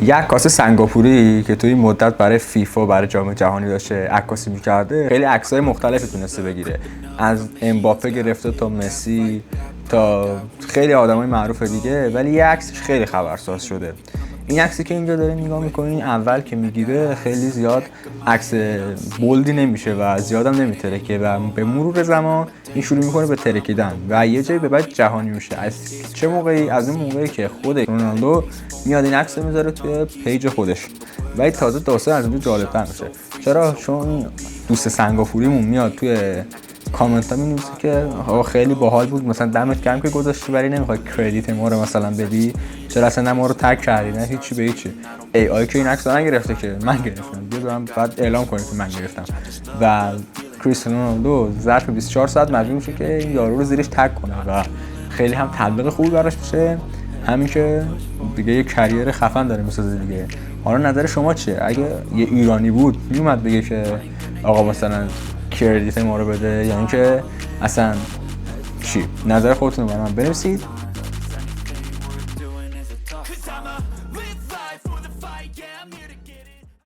یک عکاس سنگاپوری که توی مدت برای فیفا برای جام جهانی داشته عکاسی می‌کرده، خیلی عکس‌های مختلفی تونسته بگیره، از امباپه گرفته تا مسی تا خیلی آدمای معروف دیگه، ولی یه عکسش خیلی خبرساز شده. این عکسی که اینجا داره نگاه می‌کنین اول که میگیره خیلی زیاد عکس بولدی نمیشه و زیادم نمیترکه و به مرور زمان این شروع میکنه به ترکیدن و یه جایی به بعد جهانی میشه. از چه موقعی؟ از اون موقعی که خود رونالدو میاد این عکس میذاره توی پیج خودش و این تازه داستان از اونجا جالب‌تر میشه. چرا؟ چون دوست سنگاپوریمون میاد توی کامنت ها مینویسه که خیلی باحال بود، مثلا دمت گرم که گذاشتی، ولی نمیخوای کردیت ما رو مثلا بدی، چرا اصلا نه ما رو تگ کردی نه هیچی به هیچی. ای آی که این عکس رو نگرفته که من گرفتم، بیا برام بعد اعلام کنید که من گرفتم. و کریستیانو رونالدو ظرف 24 ساعت مجبور میشه که این یارو رو زیرش تگ کنه و خیلی هم تبلیغ خوبی براش میشه، همین که دیگه یه کریر خفن داره میسازه دیگه. حالا نظر شما چیه؟ اگه یه ایرانی بود میومد بگه که آقا مثلا کردیت ما رو بده، یا اینکه اصلا چی؟ نظر خودتون رو برام بنویسید. Cause I'ma live life for the fight, yeah, I'm here to